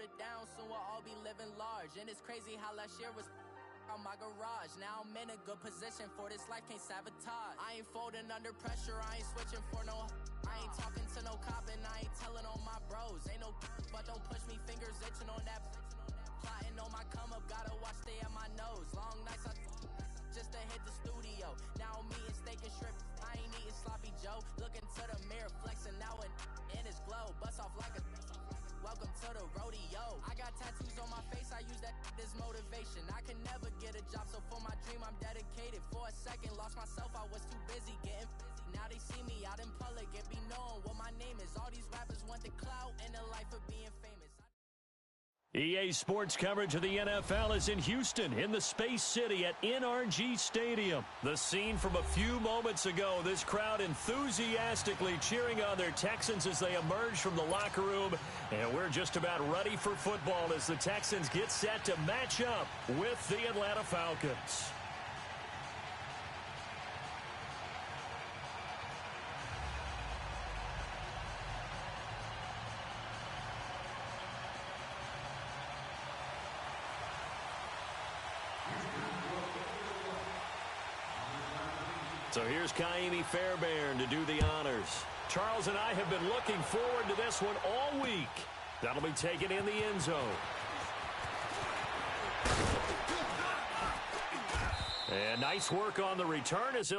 hold it down, soon we'll all be living large. And it's crazy how last year was on my garage. Now I'm in a good position for this life, can't sabotage. I ain't folding under pressure, I ain't switching for no. I ain't talking to no cop and I ain't telling on my bros. Ain't no but don't push me, fingers itching on that. Plotting on my come up, gotta watch stay at my nose. Long nights I just to hit the studio. Now I'm eating steak and shrimp, I ain't eating sloppy Joe. Looking to the mirror, flexing now and in his glow. Bust off like a welcome to the rodeo. I got tattoos on my face, I use that as motivation. I can never get a job, so for my dream I'm dedicated. For a second, lost myself, I was too busy getting busy. Now they see me out in public and be knowing what my name is. All these rappers want the clout and the life of being famous. EA Sports coverage of the NFL is in Houston, in the Space City at NRG Stadium. The scene from a few moments ago, this crowd enthusiastically cheering on their Texans as they emerge from the locker room. And we're just about ready for football as the Texans get set to match up with the Atlanta Falcons. So here's Kaimi Fairbairn to do the honors. Charles and I have been looking forward to this one all week. That'll be taken in the end zone. And nice work on the return as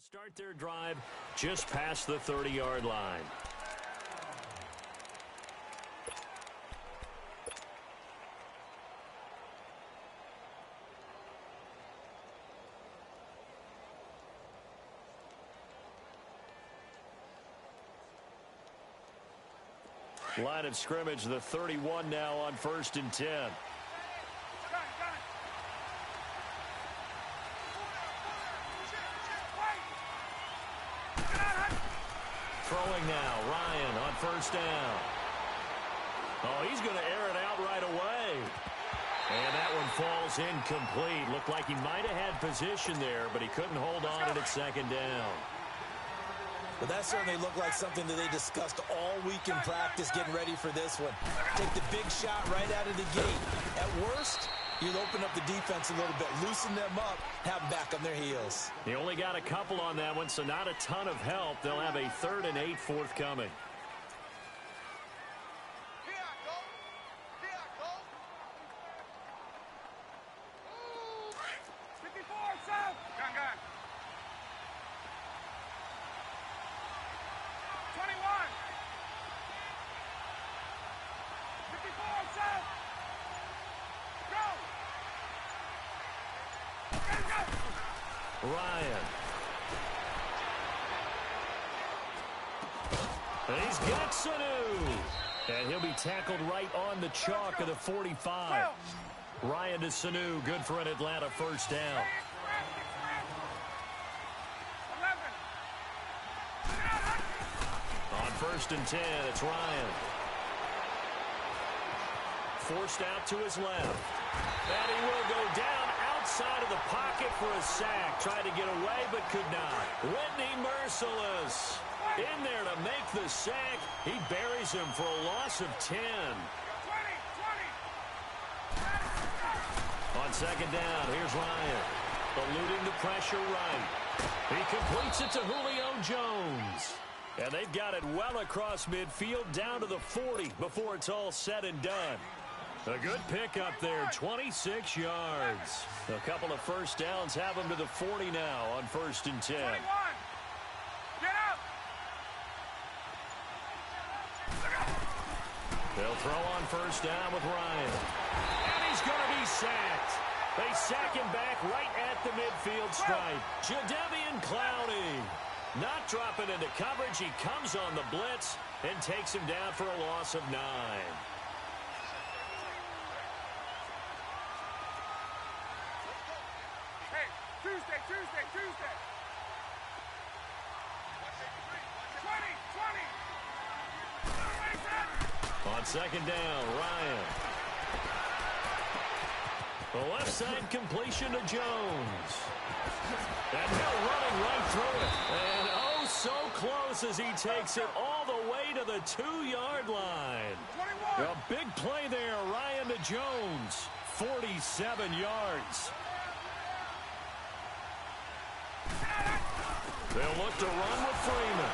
Start their drive just past the 30-yard line. Line of scrimmage, the 31 now on 1st and 10. Throwing now, Ryan on 1st down. Oh, he's going to air it out right away. And that one falls incomplete. Looked like he might have had position there, but he couldn't hold on to it at 2nd down. But that certainly looked like something that they discussed all week in practice getting ready for this one. Take the big shot right out of the gate. At worst, you'll open up the defense a little bit, loosen them up, have them back on their heels. They only got a couple on that one, so not a ton of help. They'll have a 3rd and 8 forthcoming. Ryan. And he's got Sanu. And he'll be tackled right on the chalk of the 45. Ryan to Sanu, good for an Atlanta 1st down. On 1st and 10, it's Ryan. Forced out to his left. And he will go down outside of the pocket for a sack. Tried to get away, but could not. Whitney merciless. In there to make the sack. He buries him for a loss of 10. On 2nd down, here's Ryan. Eluding the pressure right. He completes it to Julio Jones. And they've got it well across midfield down to the 40 before it's all said and done. A good pickup there, 26 yards. A couple of 1st downs have them to the 40 now on 1st and 10. 21. Get up. They'll throw on 1st down with Ryan. And he's going to be sacked. They sack him back right at the midfield stripe. Jadeveon Clowney not dropping into coverage. He comes on the blitz and takes him down for a loss of 9. Tuesday. 20. On 2nd down, Ryan. The left side completion to Jones. And Hill running right through it. And oh, so close as he takes it all the way to the 2-yard line. 21. A big play there, Ryan to Jones. 47 yards. They'll look to run with Freeman.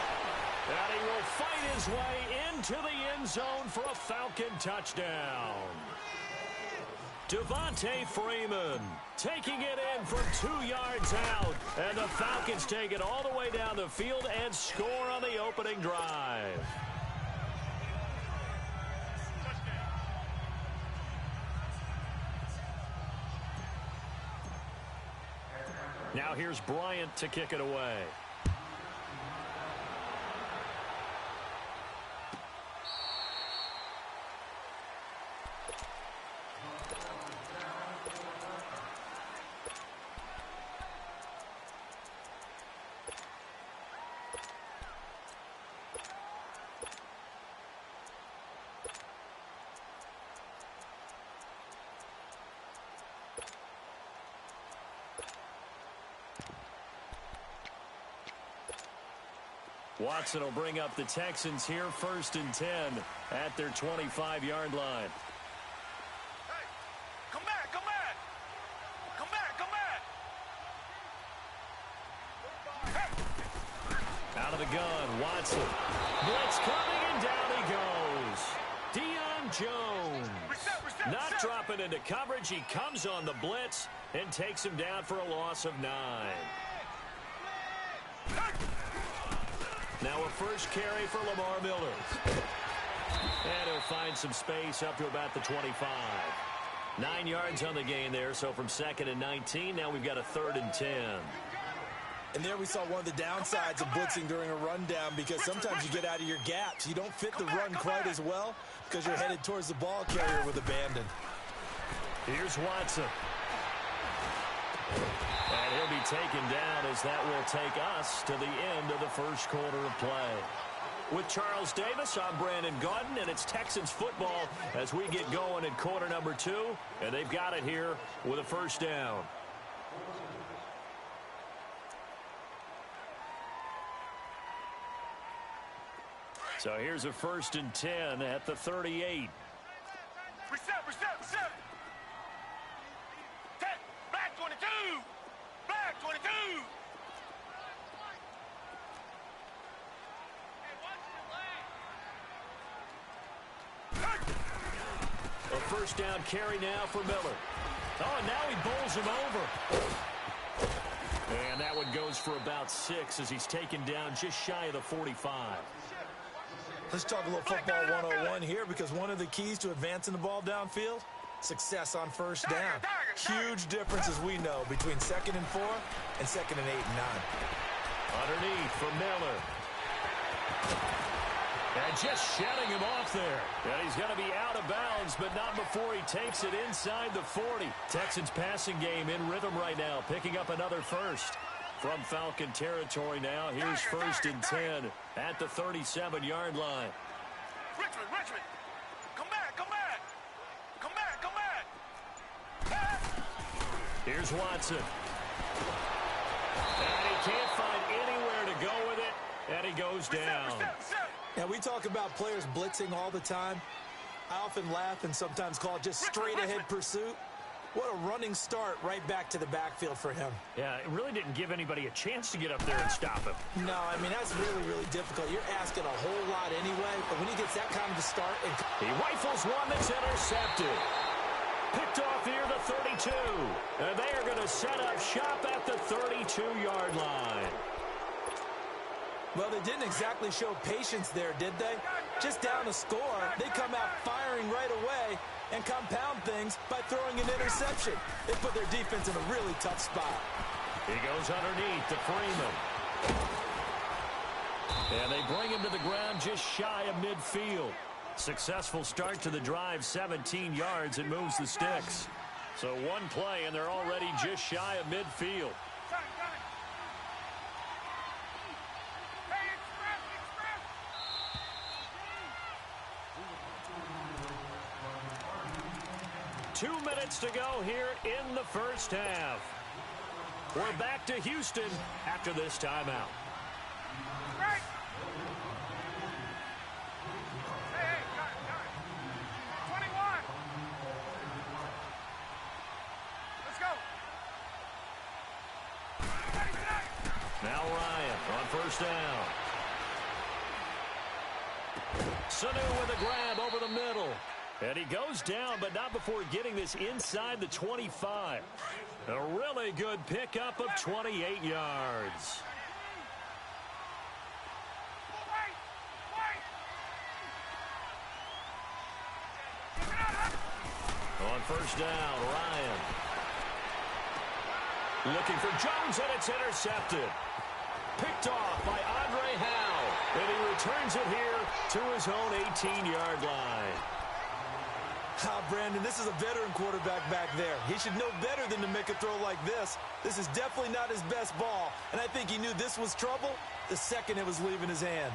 And he will fight his way into the end zone for a Falcon touchdown. Devontae Freeman taking it in from 2 yards out. And the Falcons take it all the way down the field and score on the opening drive. Now here's Bryant to kick it away. Watson will bring up the Texans here, 1st and 10 at their 25-yard line. Hey, come back. Hey. Out of the gun, Watson. Blitz coming, and down he goes. Deion Jones. Not dropping into coverage. He comes on the blitz and takes him down for a loss of 9. Now a first carry for Lamar Miller. And he'll find some space up to about the 25. 9 yards on the gain there, so from 2nd and 19, now we've got a 3rd and 10. And there we saw one of the downsides of blitzing during a rundown, because sometimes you get out of your gaps. You don't fit the run quite as well because you're headed towards the ball carrier with abandon. Here's Watson. And he'll be taken down as that will take us to the end of the first quarter of play. With Charles Davis, I'm Brandon Gaudin, and it's Texans football as we get going in quarter number 2, and they've got it here with a first down. So here's a 1st and 10 at the 38. Reset. Black 22. Black 22. A first down carry now for Miller. Oh, and now he bowls him over. And that one goes for about 6 as he's taken down just shy of the 45. Let's talk a little football 101 here, because one of the keys to advancing the ball downfield, success on first down. Huge difference, as we know, between 2nd and 4 and 2nd and 8 and 9. Underneath for Miller. And just shutting him off there. And he's going to be out of bounds, but not before he takes it inside the 40. Texans passing game in rhythm right now, picking up another first. From Falcon territory now, here's 1st and 10 at the 37-yard line. Richmond. Come back. Here's Watson. And he can't find anywhere to go with it, and he goes down. Now, we talk about players blitzing all the time. I often laugh and sometimes call it just straight-ahead pursuit. What a running start right back to the backfield for him. Yeah, it really didn't give anybody a chance to get up there and stop him. No, I mean, that's really, really difficult. You're asking a whole lot anyway, but when he gets that kind of a start... He rifles one that's intercepted. Picked off here, the 32. And they are going to set up shop at the 32-yard line. Well, they didn't exactly show patience there, did they? Just down a score, they come out firing right away and compound things by throwing an interception. They put their defense in a really tough spot. He goes underneath to Freeman. And they bring him to the ground just shy of midfield. Successful start to the drive, 17 yards, and moves the sticks. So one play, and they're already just shy of midfield. 2 minutes to go here in the first half. We're back to Houston after this timeout. Right. Hey, 21. Let's go. Now Ryan on first down. Sanu with a grab over the middle. And he goes down, but not before getting this inside the 25. A really good pickup of 28 yards. On first down, Ryan. Looking for Jones, and it's intercepted. Picked off by Andre Howe. And he returns it here to his own 18-yard line. Brandon, this is a veteran quarterback back there. He should know better than to make a throw like this. This is definitely not his best ball, and I think he knew this was trouble the second it was leaving his hand.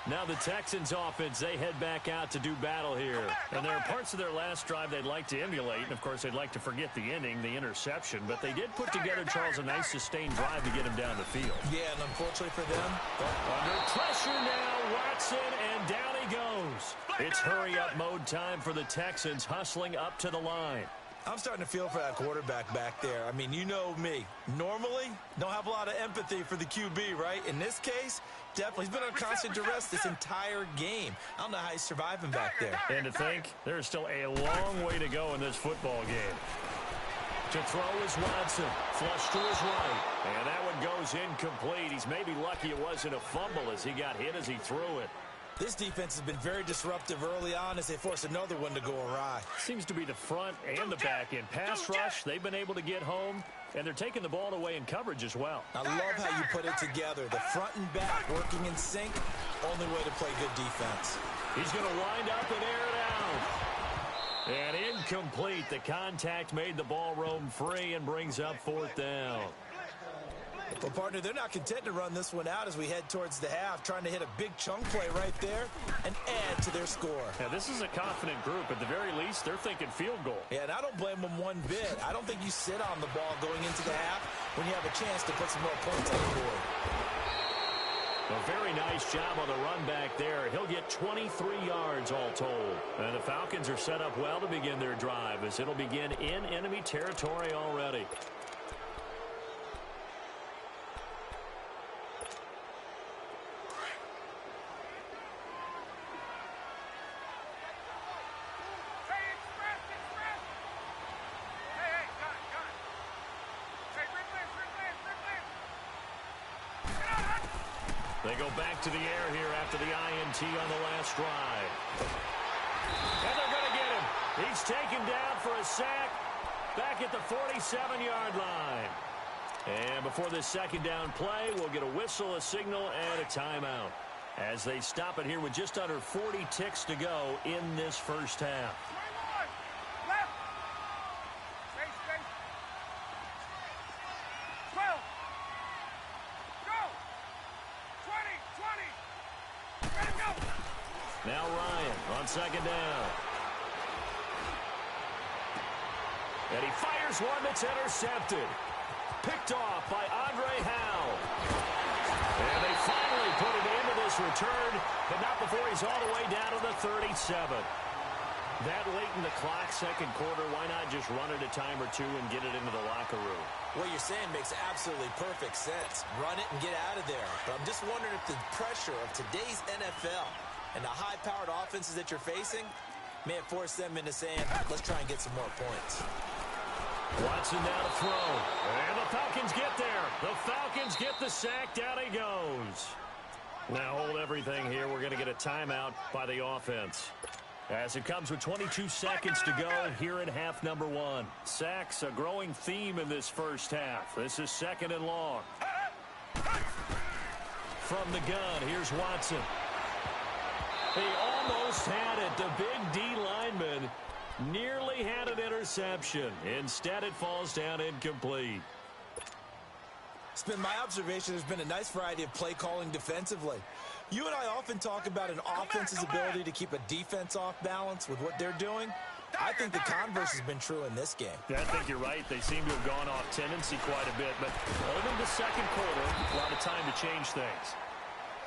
Now the Texans offense, they head back out to do battle here. And there are parts of their last drive they'd like to emulate. And, of course, they'd like to forget the inning, the interception. But they did put together, Charles, a nice sustained drive to get him down the field. Yeah, and unfortunately for them. Under pressure now, Watson, and down he goes. It's hurry-up mode time for the Texans, hustling up to the line. I'm starting to feel for that quarterback back there. I mean, you know me. Normally, don't have a lot of empathy for the QB, right? In this case, definitely. He's been on constant duress this entire game. I don't know how he's surviving back there. And to think, there's still a long way to go in this football game. To throw is Watson. Flush to his right. And that one goes incomplete. He's maybe lucky it wasn't a fumble as he got hit as he threw it. This defense has been very disruptive early on as they force another one to go awry. Seems to be the front and the back end. Pass rush, they've been able to get home, and they're taking the ball away in coverage as well. I love how you put it together. The front and back working in sync. Only way to play good defense. He's going to wind up and air it out. And incomplete. The contact made the ball roam free and brings up fourth down. Well, partner, they're not content to run this one out as we head towards the half, trying to hit a big chunk play right there and add to their score. Now, this is a confident group. At the very least, they're thinking field goal. Yeah, and I don't blame them one bit. I don't think you sit on the ball going into the half when you have a chance to put some more points on the board. A very nice job on the run back there. He'll get 23 yards all told. And the Falcons are set up well to begin their drive as it'll begin in enemy territory already. They go back to the air here after the INT on the last drive. And they're going to get him. He's taken down for a sack back at the 47-yard line. And before this second down play, we'll get a whistle, a signal, and a timeout as they stop it here with just under 40 ticks to go in this first half. Now Ryan on second down. And he fires one that's intercepted. Picked off by Andre Howe. And they finally put it into this return, but not before he's all the way down to the 37. That late in the clock, second quarter, why not just run it a time or two and get it into the locker room? What you're saying makes absolutely perfect sense. Run it and get out of there. But I'm just wondering if the pressure of today's NFL and the high-powered offenses that you're facing may have forced them into saying, let's try and get some more points. Watson now to throw. And the Falcons get there. The Falcons get the sack. Down he goes. Now hold everything here. We're going to get a timeout by the offense. As it comes with 22 seconds to go here in half number one. Sacks, a growing theme in this first half. This is second and long. From the gun, here's Watson. He almost had it. The big D lineman nearly had an interception. Instead, it falls down incomplete. It's been my observation there's been a nice variety of play calling defensively. You and I often talk about an offense's ability to keep a defense off balance with what they're doing. I think the converse has been true in this game. Yeah, I think you're right. They seem to have gone off tendency quite a bit, but over the second quarter, a lot of time to change things.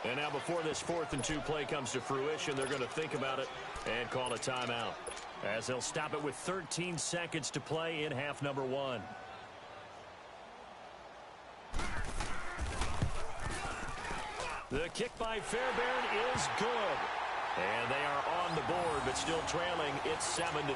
And now before this 4th and 2 play comes to fruition, they're going to think about it and call a timeout, as they'll stop it with 13 seconds to play in half number one. The kick by Fairbairn is good. And they are on the board, but still trailing. It's 7-3.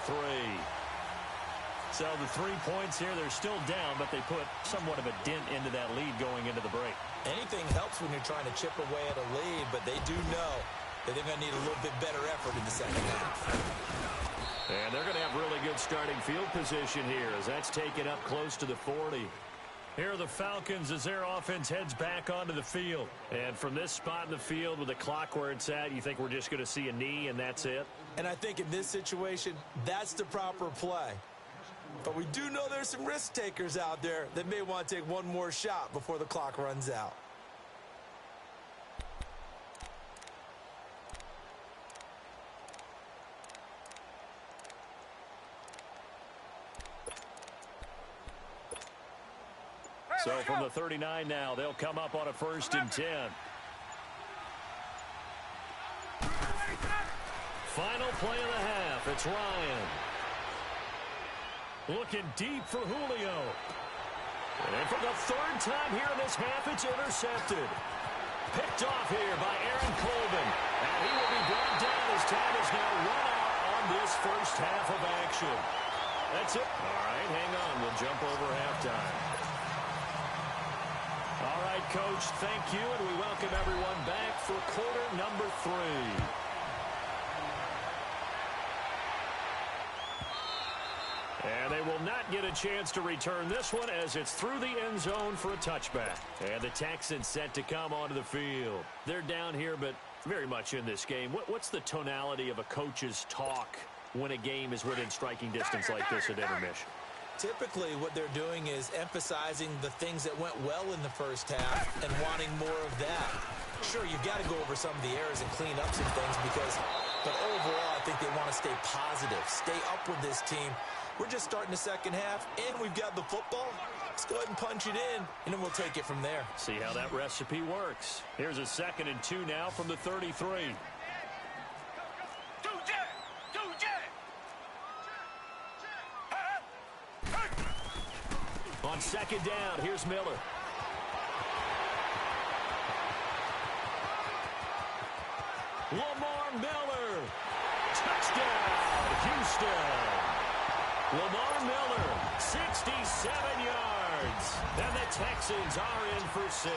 So the 3 points here, they're still down, but they put somewhat of a dent into that lead going into the break. Anything helps when you're trying to chip away at a lead, but they do know that they're going to need a little bit better effort in the second half. And they're going to have really good starting field position here as that's taken up close to the 40. Here are the Falcons as their offense heads back onto the field. And from this spot in the field with the clock where it's at, you think we're just going to see a knee and that's it? And I think in this situation, that's the proper play. But we do know there's some risk takers out there that may want to take one more shot before the clock runs out. So from the 39 now, they'll come up on a 1st and 10. Final play of the half. It's Ryan. Looking deep for Julio. And for the 3rd time here in this half, it's intercepted. Picked off here by Aaron Colvin. And he will be brought down as time is now run out on this first half of action. That's it. All right, hang on. We'll jump over halftime. All right, Coach, thank you, and we welcome everyone back for quarter number 3. And they will not get a chance to return this one as it's through the end zone for a touchback. And the Texans set to come onto the field. They're down here, but very much in this game. What's the tonality of a coach's talk when a game is within striking distance like this at intermission? Typically, what they're doing is emphasizing the things that went well in the first half and wanting more of that. Sure, you've got to go over some of the errors and clean up some things but overall, I think they want to stay positive, stay up with this team. We're just starting the second half, and we've got the football. Let's go ahead and punch it in, and then we'll take it from there. See how that recipe works. Here's a 2nd and 2 now from the 33. On 2nd down, here's Miller. Lamar Miller. Touchdown, Houston. Lamar Miller, 67 yards. And the Texans are in for 6.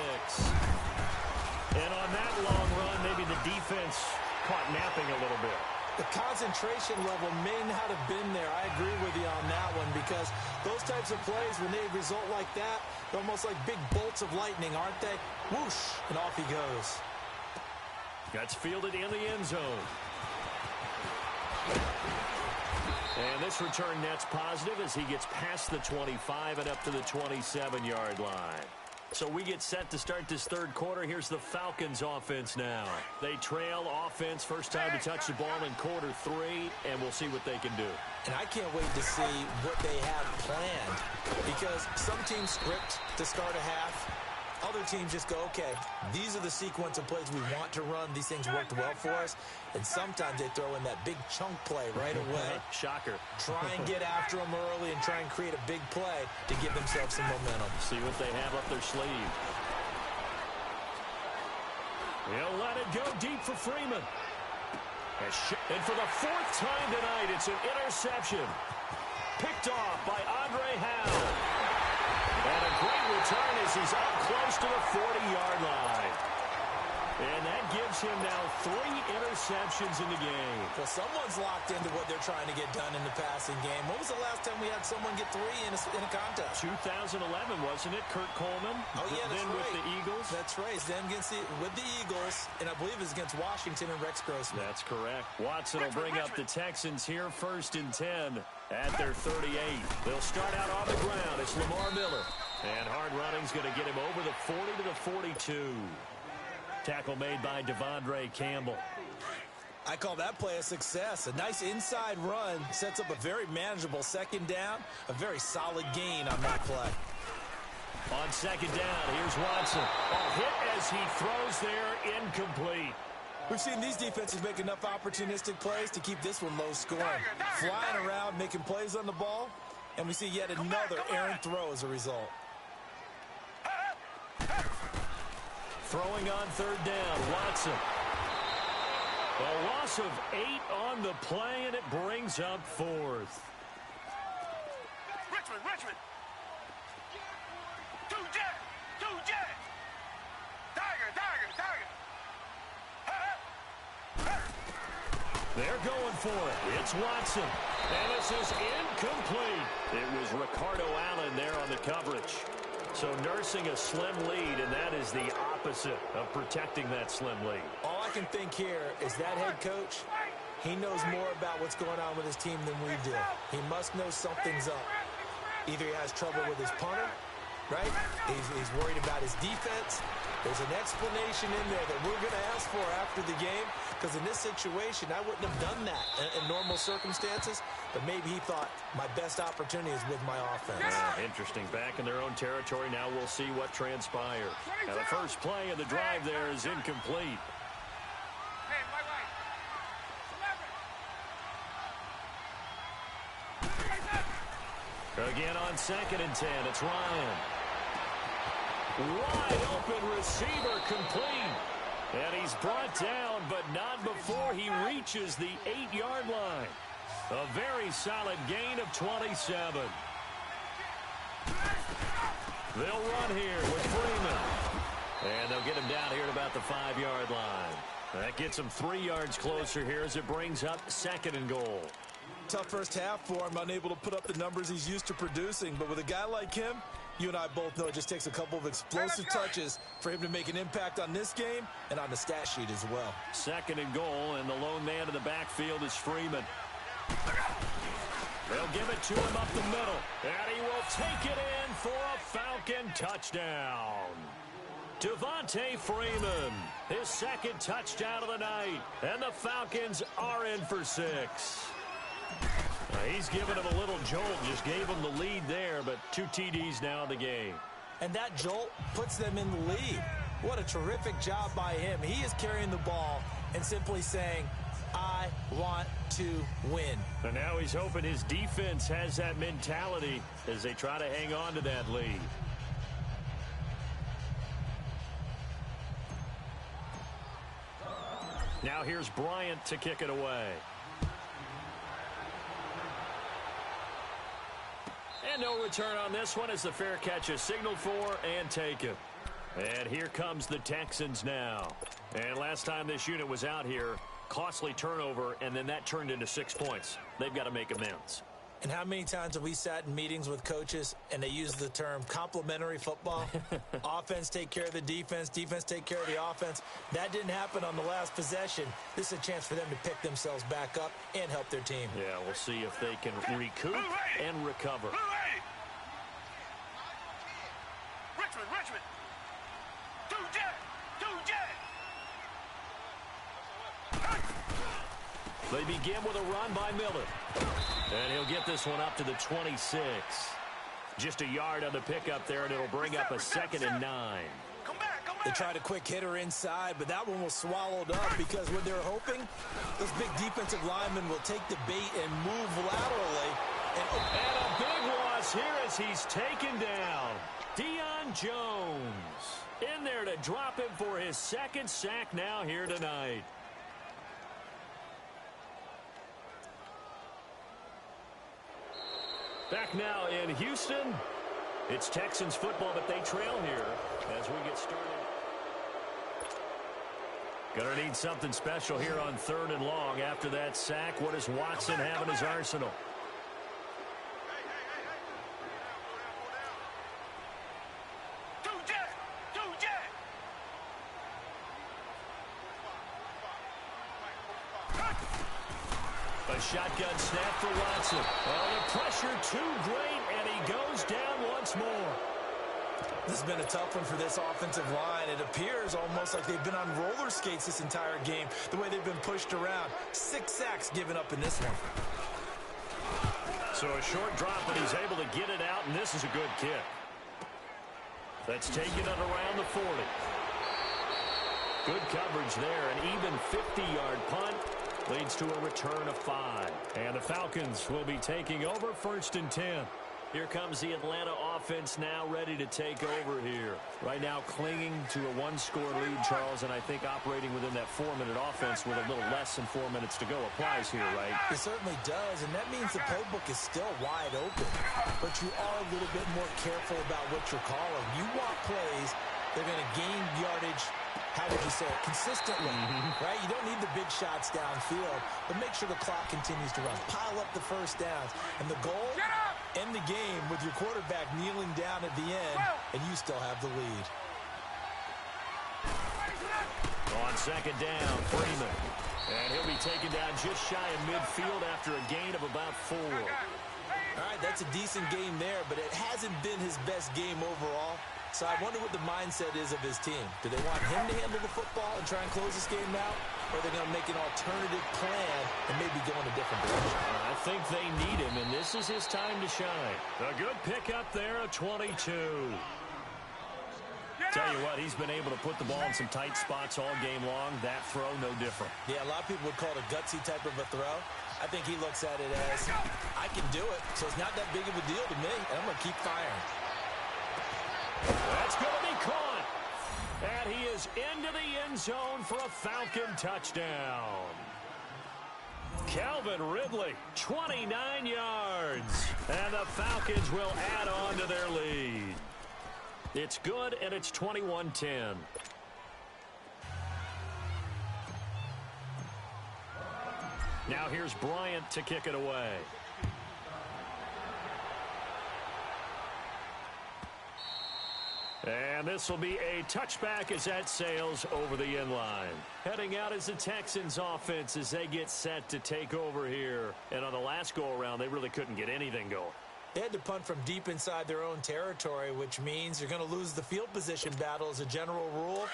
And on that long run, maybe the defense caught napping a little bit. The concentration level may not have been there. I agree with you on that one because those types of plays, when they result like that, they're almost like big bolts of lightning, aren't they? Whoosh, and off he goes. That's fielded in the end zone. And this return net's positive as he gets past the 25 and up to the 27-yard line. So we get set to start this third quarter. Here's the Falcons offense now. They trail offense first time to touch the ball in quarter 3, and we'll see what they can do. And I can't wait to see what they have planned because some teams script to start a half. Other teams just go, okay, these are the sequence of plays we want to run. These things worked well for us. And sometimes they throw in that big chunk play right away. Shocker. Try and get after them early and try and create a big play to give themselves some momentum. See what they have up their sleeve. He'll let it go deep for Freeman. And for the 4th time tonight, it's an interception. Picked off by Andre Howell. And a great return as he's up close to the 40-yard line. And that gives him now 3 interceptions in the game. Well, someone's locked into what they're trying to get done in the passing game. When was the last time we had someone get 3 in a contest? 2011, wasn't it? Kurt Coleman. Oh, yeah, that's then right. with the Eagles. That's right. Then with the Eagles, and I believe it's against Washington and Rex Grossman. That's correct. Watson will bring up the Texans here 1st and 10 at their 38. They'll start out on the ground. It's Lamar Miller. And hard running's going to get him over the 40 to the 42. Tackle made by Devondre Campbell. I call that play a success. A nice inside run sets up a very manageable 2nd down. A very solid gain on that play. On 2nd down, here's Watson. A hit as he throws there, incomplete. We've seen these defenses make enough opportunistic plays to keep this one low scoring. Flying around, making plays on the ball, and we see yet another errant throw as a result. Throwing on 3rd down, Watson. A loss of 8 on the play, and it brings up 4th. Richmond. 2 jet. Tiger. They're going for it. It's Watson. And this is incomplete. It was Ricardo Allen there on the coverage. So nursing a slim lead, and that is the opposite of protecting that slim lead. All I can think here is that head coach, he knows more about what's going on with his team than we do. He must know something's up. Either he has trouble with his punter, right? He's worried about his defense. There's an explanation in there that we're going to ask for after the game, because in this situation, I wouldn't have done that in normal circumstances, but maybe he thought my best opportunity is with my offense. Interesting. Back in their own territory. Now we'll see what transpires. Now the first play of the drive there is incomplete. Again on 2nd and 10, it's Ryan. Wide open receiver complete. And he's brought down, but not before he reaches the 8-yard line. A very solid gain of 27. They'll run here with Freeman. And they'll get him down here at about the 5-yard line. That gets him 3 yards closer here as it brings up 2nd and goal. Tough first half for him, unable to put up the numbers he's used to producing. But with a guy like him, you and I both know it just takes a couple of explosive touches for him to make an impact on this game and on the stat sheet as well. 2nd and goal, and the lone man in the backfield is Freeman. They'll give it to him up the middle, and he will take it in for a Falcon touchdown. Devontae Freeman, his 2nd touchdown of the night, and the Falcons are in for 6. He's given him a little jolt, just gave him the lead there, but 2 TDs now in the game. And that jolt puts them in the lead. What a terrific job by him. He is carrying the ball and simply saying, I want to win. And now he's hoping his defense has that mentality as they try to hang on to that lead. Now here's Bryant to kick it away. And no return on this one as the fair catch is signaled for and taken. And here comes the Texans now. And last time this unit was out here, costly turnover, and then that turned into 6 points. They've got to make amends. And how many times have we sat in meetings with coaches and they use the term complementary football? Offense take care of the defense, defense take care of the offense. That didn't happen on the last possession. This is a chance for them to pick themselves back up and help their team. Yeah, we'll see if they can recoup and recover. Richmond. 2-jet. They begin with a run by Miller. And he'll get this one up to the 26. Just a yard on the pickup there, and it'll bring up a 2nd and 9. Come back. They tried a quick hitter inside, but that one was swallowed up because what they're hoping, those big defensive linemen will take the bait and move laterally. And a big loss here as he's taken down. Deion Jones in there to drop him for his 2nd sack now here tonight. Back now in Houston. It's Texans football, but they trail here as we get started. Gonna need something special here on 3rd and long after that sack. What does Watson have in his arsenal? A shotgun snap for Watson. Oh, the pressure too great, and he goes down once more. This has been a tough one for this offensive line. It appears almost like they've been on roller skates this entire game, the way they've been pushed around. 6 sacks given up in this one. So a short drop, but he's able to get it out, and this is a good kick. That's taken it around the 40. Good coverage there, an even 50-yard punt. Leads to a return of 5. And the Falcons will be taking over 1st and 10. Here comes the Atlanta offense now ready to take over here. Right now clinging to a 1-score lead, Charles, and I think operating within that 4-minute offense with a little less than 4 minutes to go applies here, right? It certainly does, and that means the playbook is still wide open. But you are a little bit more careful about what you're calling. You want plays, they're going to gain yardage, how would you say it, consistently, right? You don't need the big shots downfield, but make sure the clock continues to run. Pile up the first downs. And the goal, end the game with your quarterback kneeling down at the end, and you still have the lead. On 2nd down, Freeman. And he'll be taken down just shy of midfield after a gain of about 4. All right, that's a decent game there, but it hasn't been his best game overall. So I wonder what the mindset is of his team. Do they want him to handle the football and try and close this game out? Or are they going to make an alternative plan and maybe go in a different direction? I think they need him, and this is his time to shine. A good pickup there, a 22. Tell you what, he's been able to put the ball in some tight spots all game long. That throw, no different. Yeah, a lot of people would call it a gutsy type of a throw. I think he looks at it as, I can do it, so it's not that big of a deal to me, and I'm going to keep firing. That's going to be caught. And he is into the end zone for a Falcon touchdown. Calvin Ridley, 29 yards. And the Falcons will add on to their lead. It's good, and it's 21-10. Now here's Bryant to kick it away. And this will be a touchback as that sails over the end line. Heading out is the Texans offense as they get set to take over here. And on the last go-around, they really couldn't get anything going. They had to punt from deep inside their own territory, which means you're going to lose the field position battle as a general rule.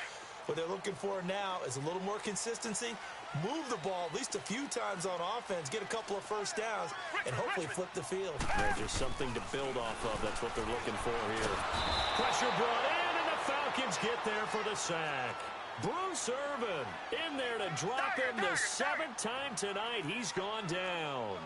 What they're looking for now is a little more consistency, move the ball at least a few times on offense, get a couple of first downs, and hopefully flip the field. There's just something to build off of. That's what they're looking for here. Pressure brought in, and the Falcons get there for the sack. Bruce Irvin in there to drop him the 7th time tonight. He's gone down.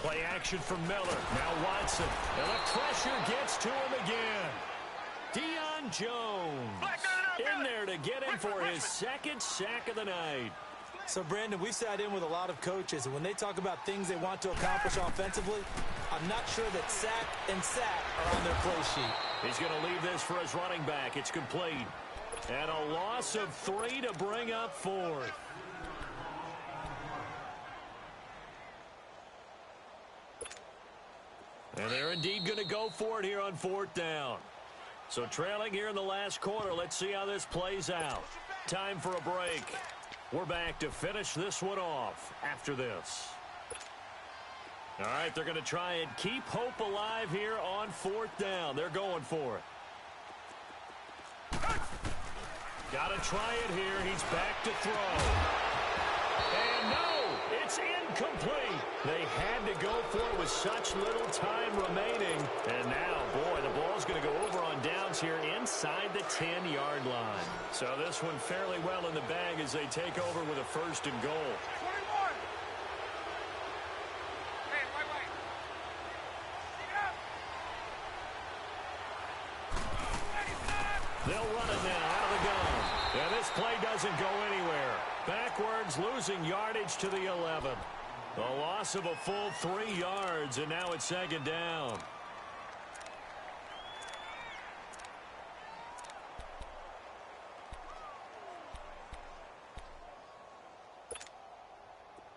Play action from Miller. Now Watson. And the pressure gets to him again. Deion Jones in there to get him for his 2nd sack of the night. So, Brandon, we've sat in with a lot of coaches, and when they talk about things they want to accomplish offensively, I'm not sure that sack and sack are on their play sheet. He's going to leave this for his running back. It's complete. And a loss of 3 to bring up 4th. And they're indeed going to go for it here on 4th down. So trailing here in the last quarter. Let's see how this plays out. Time for a break. We're back to finish this one off after this. All right, they're going to try and keep hope alive here on 4th down. They're going for it. Got to try it here. He's back to throw. And no, it's incomplete. They had to go for it with such little time remaining. And now, boy, the ball's going to go over on downs here inside the 10-yard line. So this one fairly well in the bag as they take over with a 1st and goal. 21. Hey, wait. They'll run it now out of the gun. And this play doesn't go anywhere. Backwards, losing yardage to the 11. A loss of a full 3 yards, and now it's 2nd down.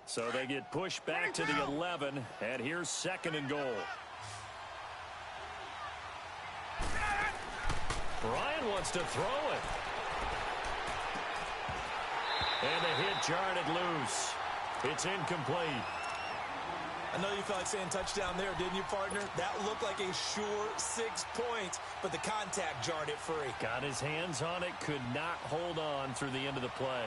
So they get pushed back to the 11, and here's 2nd and goal. Brian wants to throw it. And the hit jarred it loose. It's incomplete. I know you felt like saying touchdown there, didn't you, partner? That looked like a sure 6 points, but the contact jarred it free. Got his hands on it, could not hold on through the end of the play.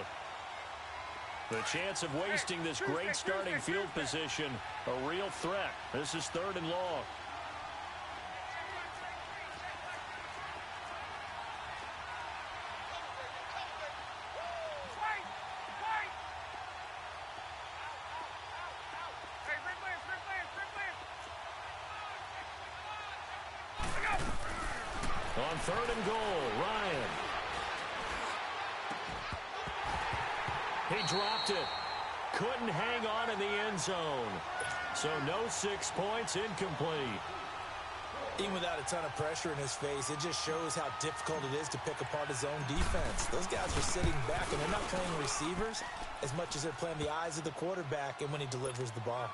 The chance of wasting this great starting field position, a real threat. This is 3rd and long. On 3rd and goal, Ryan. He dropped it. Couldn't hang on in the end zone. So no 6 points, incomplete. Even without a ton of pressure in his face, it just shows how difficult it is to pick apart his own defense. Those guys are sitting back, and they're not playing receivers as much as they're playing the eyes of the quarterback and when he delivers the ball.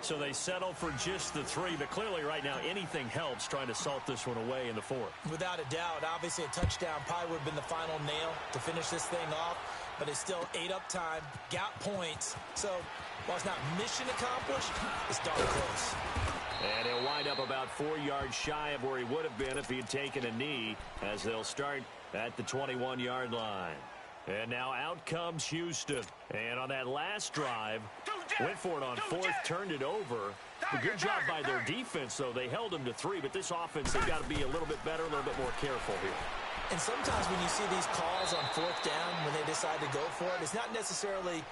So they settle for just the 3, but clearly right now anything helps trying to salt this one away in the 4th. Without a doubt, obviously a touchdown probably would have been the final nail to finish this thing off, but it's still 8 up time, got points. So while it's not mission accomplished, it's darn close. And he'll wind up about 4 yards shy of where he would have been if he had taken a knee, as they'll start at the 21-yard line. And now out comes Houston. And on that last drive, went for it on 4th, turned it over. A good job by their defense, though. They held them to 3, but this offense, they've got to be a little bit better, a little bit more careful here. And sometimes when you see these calls on 4th down, when they decide to go for it, it's not necessarily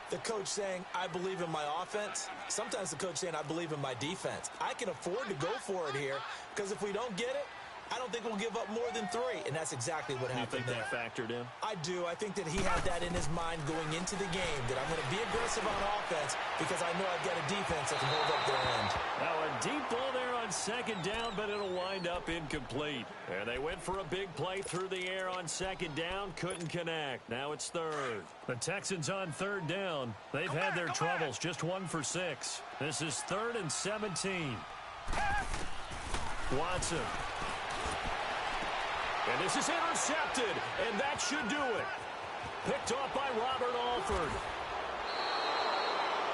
the coach saying, I believe in my offense. Sometimes the coach saying, I believe in my defense. I can afford to go for it here because if we don't get it, I don't think we'll give up more than 3, and that's exactly what happened there. You think that factored in? I do. I think that he had that in his mind going into the game, that I'm going to be aggressive on offense because I know I've got a defense that can hold up their end. Now a deep ball there on second down, but it'll wind up incomplete. And they went for a big play through the air on second down, couldn't connect. Now it's third. The Texans on third down. They've had their troubles, just 1 for 6. This is 3rd and 17. Watson. And this is intercepted, and that should do it. Picked off by Robert Alford.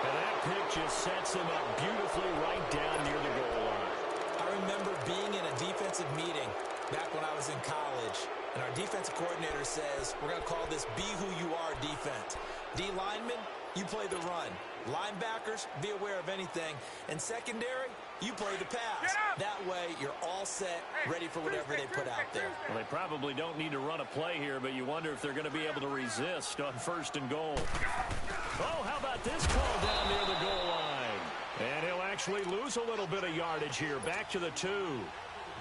And that pick just sets him up beautifully right down near the goal line. I remember being in a defensive meeting back when I was in college, and our defensive coordinator says, we're going to call this Be Who You Are defense. D linemen, you play the run. Linebackers, be aware of anything. And secondary, you play the pass. That way, you're all set, ready for whatever they put out there. Well, they probably don't need to run a play here, but you wonder if they're going to be able to resist on 1st and goal. Oh, how about this call down near the goal line? And he'll actually lose a little bit of yardage here, back to the 2.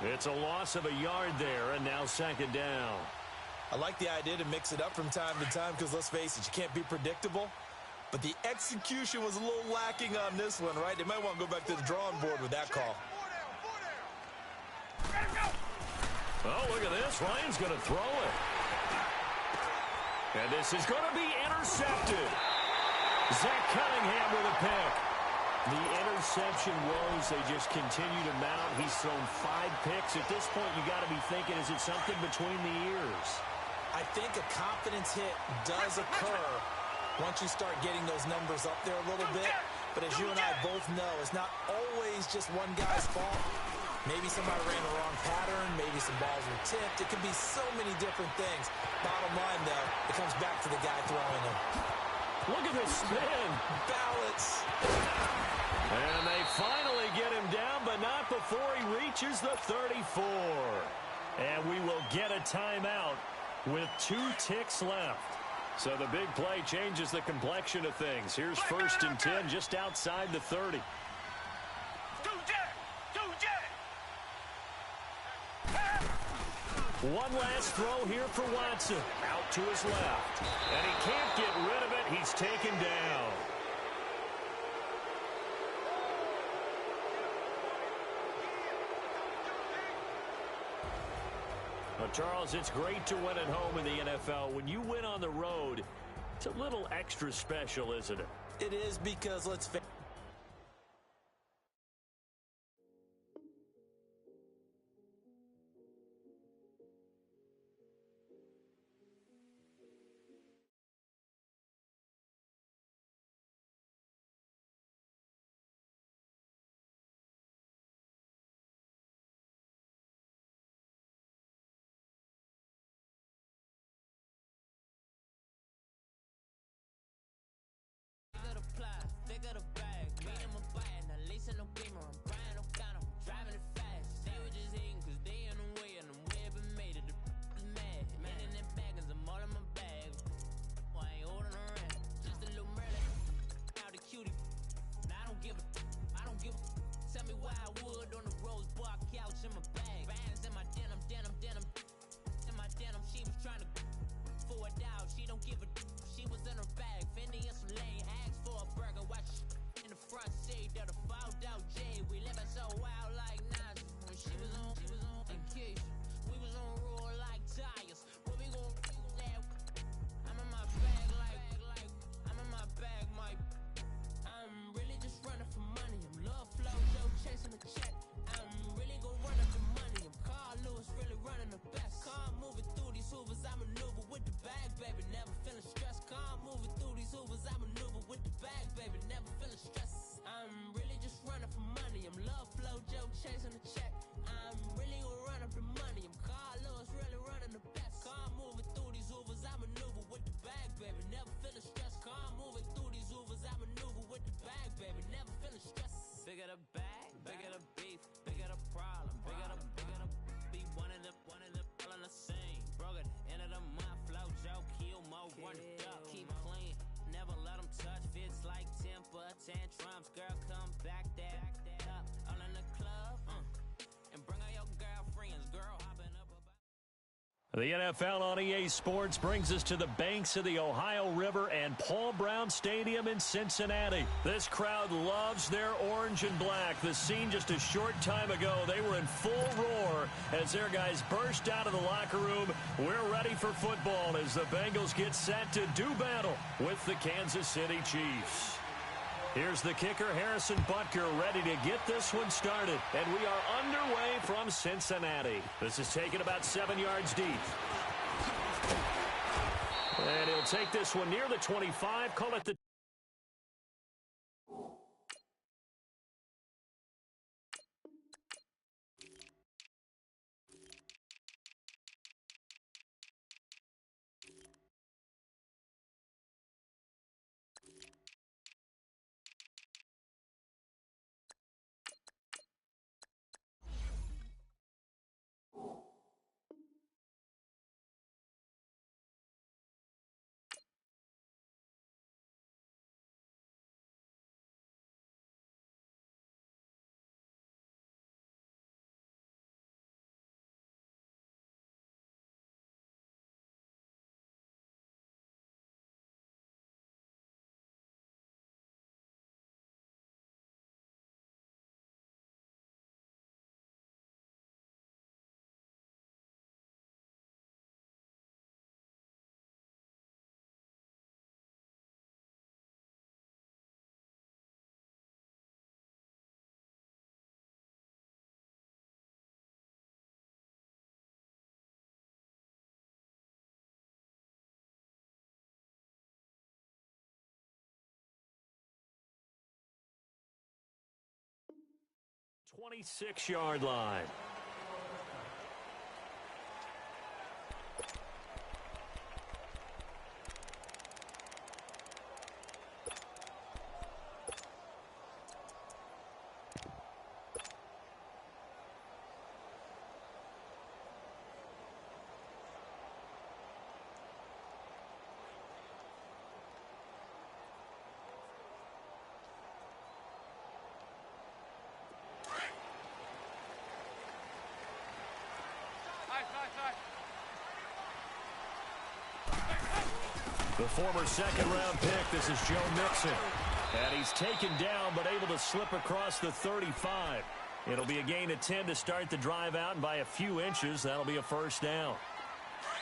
It's a loss of a yard there, and now 2nd down. I like the idea to mix it up from time to time because, let's face it, you can't be predictable. But the execution was a little lacking on this one, right? They might want to go back to the drawing board with that call. Oh, look at this. Ryan's going to throw it. And this is going to be intercepted. Zach Cunningham with a pick. The interception woes, they just continue to mount. He's thrown 5 picks. At this point, you got to be thinking, is it something between the ears? I think a confidence hit does occur once you start getting those numbers up there a little bit. But as you and I both know, it's not always just one guy's fault. Maybe somebody ran the wrong pattern. Maybe some balls were tipped. It could be so many different things. Bottom line, though, it comes back to the guy throwing them. Look at this spin. Balance. And they finally get him down, but not before he reaches the 34. And we will get a timeout with 2 ticks left. So the big play changes the complexion of things. Here's 1st and 10 just outside the 30. One last throw here for Watson. Out to his left. And he can't get rid of it. He's taken down. Well, Charles, it's great to win at home in the NFL. When you win on the road, it's a little extra special, isn't it? It is because, let's face it, tantrums, girl, come back that up. All in the club, and bring all your girlfriends, girl. The NFL on EA Sports brings us to the banks of the Ohio River and Paul Brown Stadium in Cincinnati. This crowd loves their orange and black. The scene just a short time ago, they were in full roar as their guys burst out of the locker room. We're ready for football as the Bengals get set to do battle with the Kansas City Chiefs. Here's the kicker, Harrison Butker, ready to get this one started. And we are underway from Cincinnati. This is taken about 7 yards deep. And he'll take this one near the 25, call it the... ...26-yard line. The former second-round pick, this is Joe Mixon. And he's taken down, but able to slip across the 35. It'll be a gain of 10 to start the drive out, and by a few inches, that'll be a first down.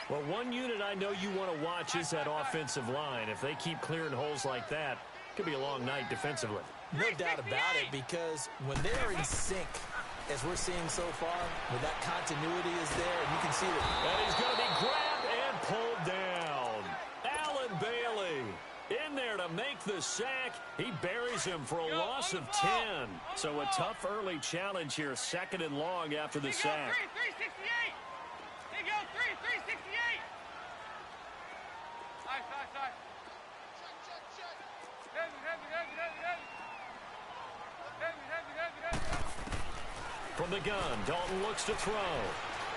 Well, one unit I know you want to watch is that offensive line. If they keep clearing holes like that, it could be a long night defensively. No doubt about it, because when they are in sync, as we're seeing so far, when that continuity is there, and you can see that. And he's going to be grabbed and pulled down. Bailey in there to make the sack. He buries him for a loss of 10. So a tough early challenge here, second and long after the sack. 368. They go 368. Side. Heavy. From the gun, Dalton looks to throw.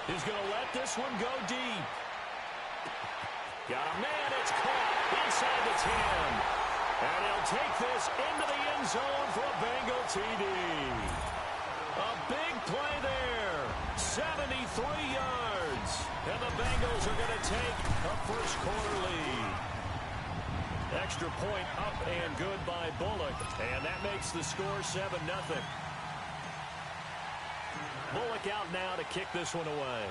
He's going to let this one go deep. Got a man, it's caught inside the 10. And he'll take this into the end zone for a Bengal TD. A big play there. 73 yards. And the Bengals are going to take a first quarter lead. Extra point up and good by Bullock. And that makes the score 7-0. Bullock out now to kick this one away.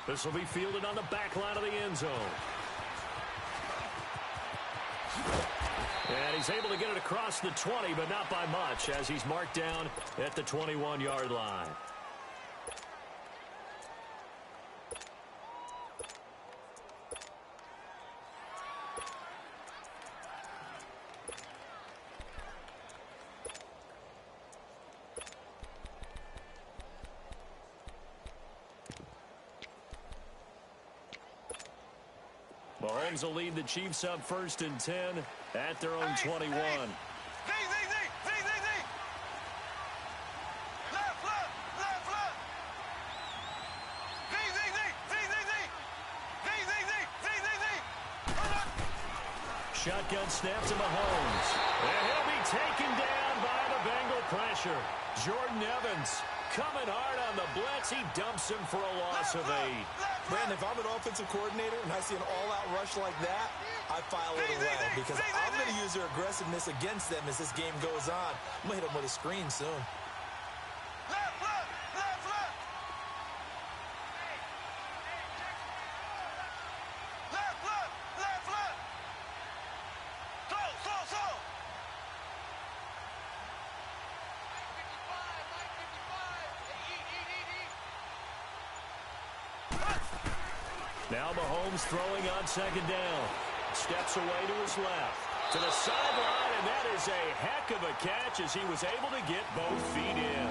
This will be fielded on the back line of the end zone. And he's able to get it across the 20, but not by much, as he's marked down at the 21-yard line. Mahomes will lead the Chiefs up 1st and 10 at their own 21. Left. Shotgun snap to Mahomes. And he'll be taken down by the Bengal pressure. Jordan Evans coming hard on the blitz. He dumps him for a loss of 8. Brandon, if I'm an offensive coordinator and I see an all-out rush like that, I file it away because I'm going to use their aggressiveness against them as this game goes on. I'm going to hit them with a screen soon. Now Mahomes throwing on second down. Steps away to his left. To the sideline, and that is a heck of a catch as he was able to get both feet in.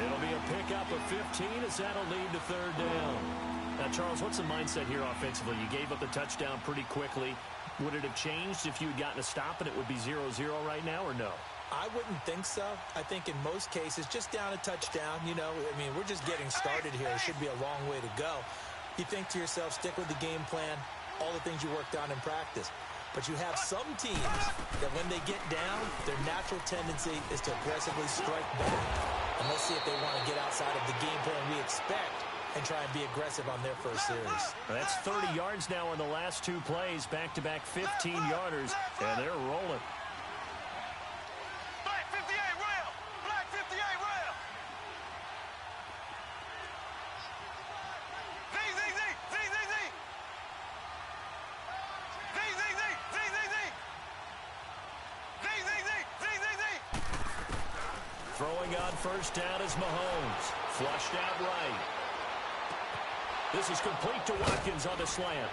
It'll be a pickup of 15 as that'll lead to third down. Now, Charles, what's the mindset here offensively? You gave up the touchdown pretty quickly. Would it have changed if you had gotten a stop and it would be 0-0 right now, or no? I wouldn't think so. I think in most cases, just down a touchdown, you know, I mean, we're just getting started here. It should be a long way to go. You think to yourself, stick with the game plan, all the things you worked on in practice. But you have some teams that when they get down, their natural tendency is to aggressively strike back. And let's see if they want to get outside of the game plan we expect and try and be aggressive on their first series. That's 30 yards now in the last 2 plays, back-to-back 15-yarders, and they're rolling. Black 58 rail! Black 58 rail! Z, Z, Z! Z, Z, Z! Z, Z, Z! Z, Z, Z! Z, Z, Z! Z, Z, Z! Throwing on first down is Mahomes. Flushed out right. This is complete to Watkins on the slant.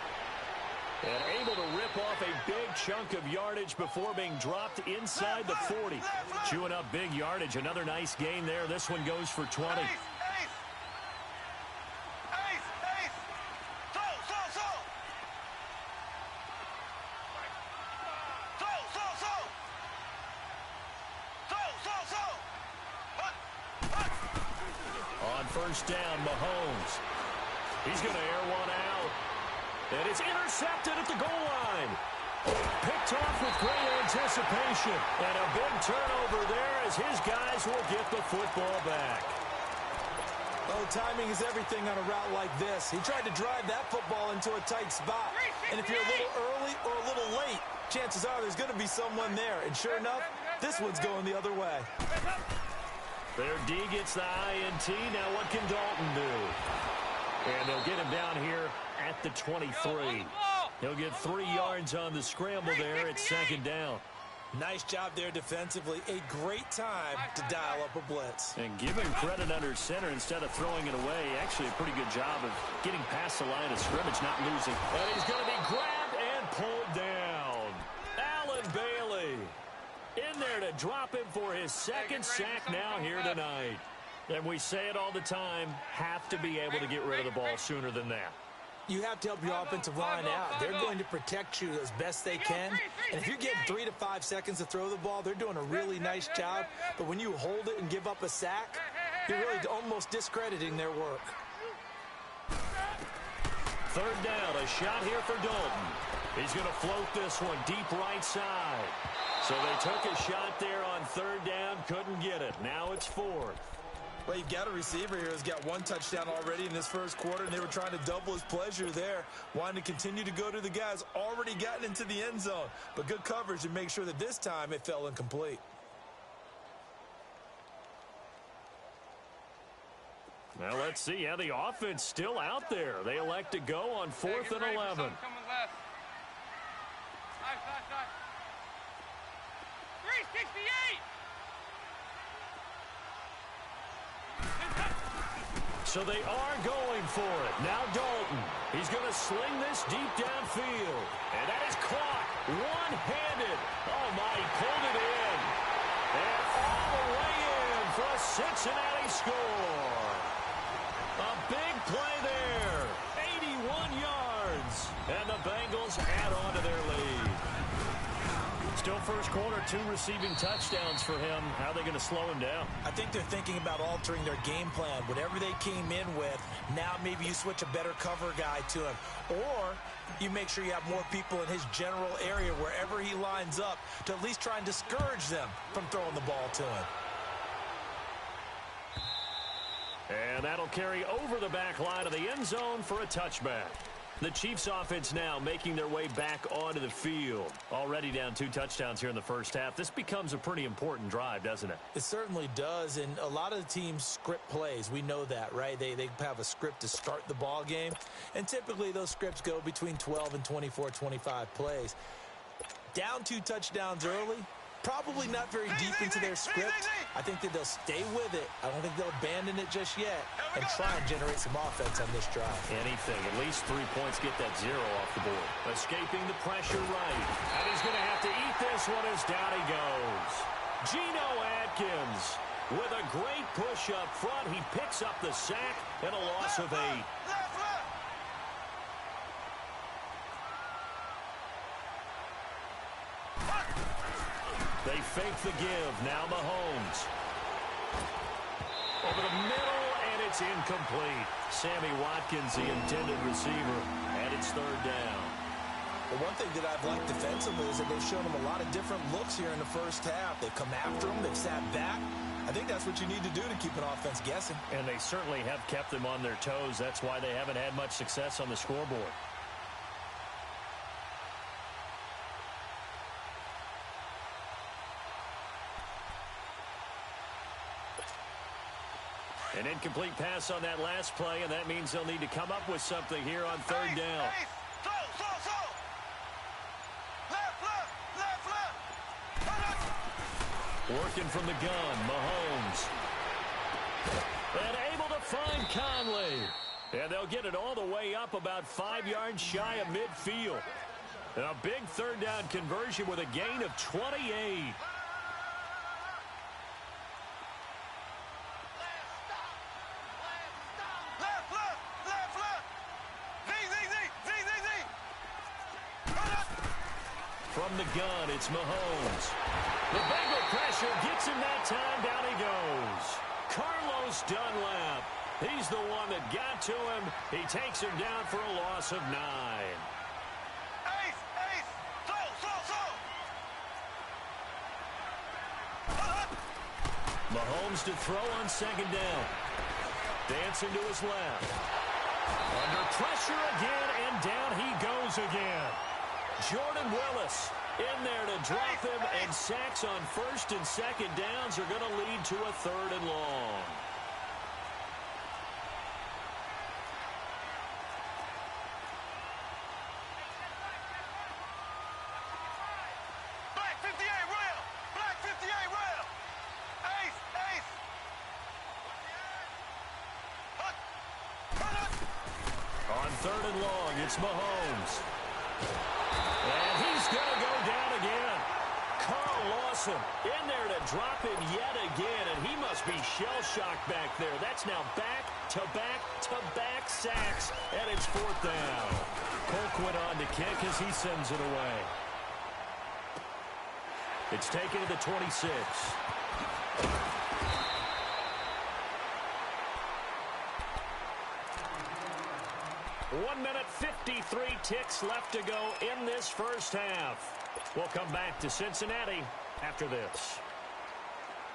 And able to rip off a big chunk of yardage before being dropped inside the 40. Chewing up big yardage. Another nice gain there. This one goes for 20. Ace! Ace! Ace! So! So! So! So! So! So! So! So! What? On first down, Mahomes. He's going to air one out. And it's intercepted at the goal line. Picked off with great anticipation. And a big turnover there as his guys will get the football back. Oh, timing is everything on a route like this. He tried to drive that football into a tight spot. And if you're a little early or a little late, chances are there's going to be someone there. And sure enough, this one's going the other way. Their D gets the INT. Now what can Dalton do? And they'll get him down here at the 23. He'll get 3 yards on the scramble there at second down. Nice job there defensively. A great time to dial up a blitz. And give him credit under center instead of throwing it away. Actually a pretty good job of getting past the line of scrimmage, not losing. And he's going to be grabbed and pulled down. Allen Bailey in there to drop him for his second sack now here tonight. And we say it all the time, have to be able to get rid of the ball sooner than that. You have to help your offensive line out. They're going to protect you as best they can. And if you're getting 3 to 5 seconds to throw the ball, they're doing a really nice job. But when you hold it and give up a sack, you're really almost discrediting their work. Third down, a shot here for Dalton. He's going to float this one deep right side. So they took a shot there on third down, couldn't get it. Now it's fourth. Well, you've got a receiver here who's got 1 touchdown already in this first quarter, and they were trying to double his pleasure there, wanting to continue to go to the guys already gotten into the end zone. But good coverage to make sure that this time it fell incomplete. Now let's see. Yeah, the offense still out there. They elect to go on 4th and 11. 368! So they are going for it. Now Dalton. He's going to sling this deep downfield. And that is caught one-handed. Oh, my, he pulled it in. And all the way in for a Cincinnati score. A big play there. 81 yards. And the Bengals add on to their lead. Still first quarter, 2 receiving touchdowns for him. How are they going to slow him down? I think they're thinking about altering their game plan. Whatever they came in with, now maybe you switch a better cover guy to him. Or you make sure you have more people in his general area wherever he lines up to at least try and discourage them from throwing the ball to him. And that'll carry over the back line of the end zone for a touchback. The Chiefs offense now making their way back onto the field. Already down 2 touchdowns here in the first half. This becomes a pretty important drive, doesn't it? It certainly does, and a lot of the teams script plays. We know that, right? They have a script to start the ball game, and typically those scripts go between 12 and 24, 25 plays. Down 2 touchdowns early, probably not very deep into their script. I think that they'll stay with it. I don't think they'll abandon it just yet and try and generate some offense on this drive. Anything. At least 3 points, get that 0 off the board. Escaping the pressure right. And he's going to have to eat this one as down he goes. Geno Atkins with a great push up front. He picks up the sack and a loss of 8. They fake the give. Now Mahomes. Over the middle, and it's incomplete. Sammy Watkins, the intended receiver, and it's 3rd down. Well, one thing that I've liked defensively is that they've shown them a lot of different looks here in the first half. They've come after them. They've sat back. I think that's what you need to do to keep an offense guessing. And they certainly have kept them on their toes. That's why they haven't had much success on the scoreboard. An incomplete pass on that last play, and that means they'll need to come up with something here on 3rd down. Working from the gun, Mahomes. And able to find Conley. And they'll get it all the way up about 5 yards shy of midfield. And a big 3rd down conversion with a gain of 28. From the gun, it's Mahomes. The Bengal pressure gets him that time. Down he goes. Carlos Dunlap. He's the one that got to him. He takes him down for a loss of 9. Mahomes to throw on 2nd down. Dancing to his left. Under pressure again, and down he goes again. Jordan Willis in there to drop him, and sacks on 1st and 2nd downs are going to lead to a 3rd and long. Black 58 rail! Black 58 rail! Ace! Ace! On 3rd and long, it's Mahomes. And he's going to go down again. Carl Lawson in there to drop him yet again, and he must be shell-shocked back there. That's now back-to-back-to-back sacks, and it's 4th down. Colquitt on to kick as he sends it away. It's taken to the 26. 1 minute 53 ticks left to go in this first half. We'll come back to Cincinnati after this.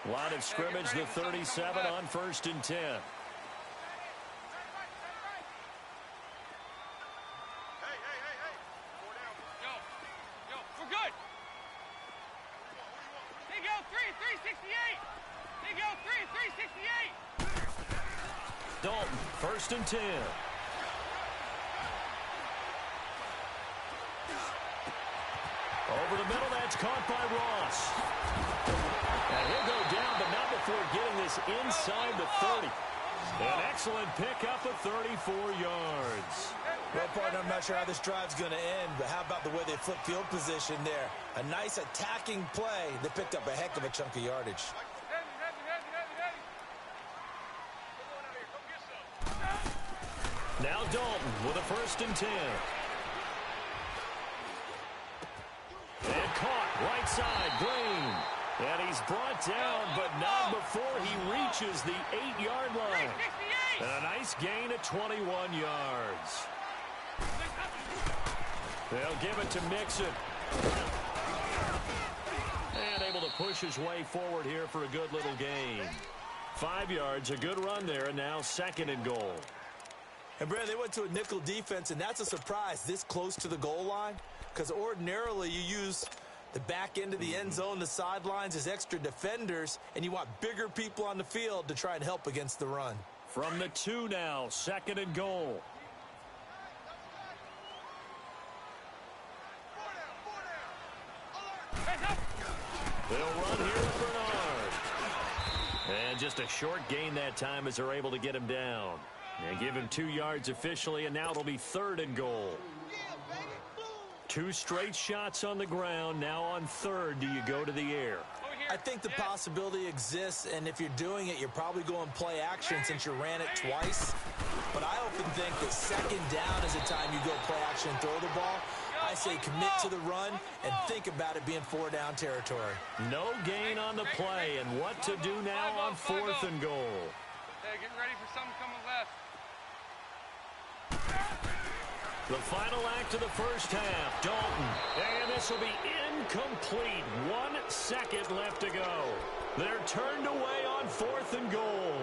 Line of scrimmage, the 37 on 1st and 10. Hey, Yo, we're good. They go 368. They go 368. Dalton, 1st and 10. Over the middle, that's caught by Ross. And he'll go down, but not before getting this inside the 30. An excellent pickup of 34 yards. Well, partner, I'm not sure how this drive's going to end, but how about the way they flip field position there? A nice attacking play that picked up a heck of a chunk of yardage. Now Dalton with a 1st and 10. And caught right side, Green. And he's brought down, but not before he reaches the 8-yard line. And a nice gain of 21 yards. They'll give it to Mixon. And able to push his way forward here for a good little gain. 5 yards, a good run there, and now 2nd and goal. And, Brad, they went to a nickel defense, and that's a surprise this close to the goal line, because ordinarily you use the back end of the end zone, the sidelines as extra defenders, and you want bigger people on the field to try and help against the run. From the 2 now, 2nd and goal. They'll run here with Bernard. And just a short gain that time as they're able to get him down. And give him 2 yards officially, and now it'll be 3rd and goal. 2 straight shots on the ground. Now on 3rd, do you go to the air? I think the possibility exists, and if you're doing it, you're probably going play action since you ran it twice. But I often think that 2nd down is the time you go play action and throw the ball. I say commit to the run and think about it being 4-down territory. No gain on the play, and what to do now on 4th and goal. Hey, get ready for something coming left. The final act of the first half, Dalton. And this will be incomplete. 1 second left to go. They're turned away on 4th and goal.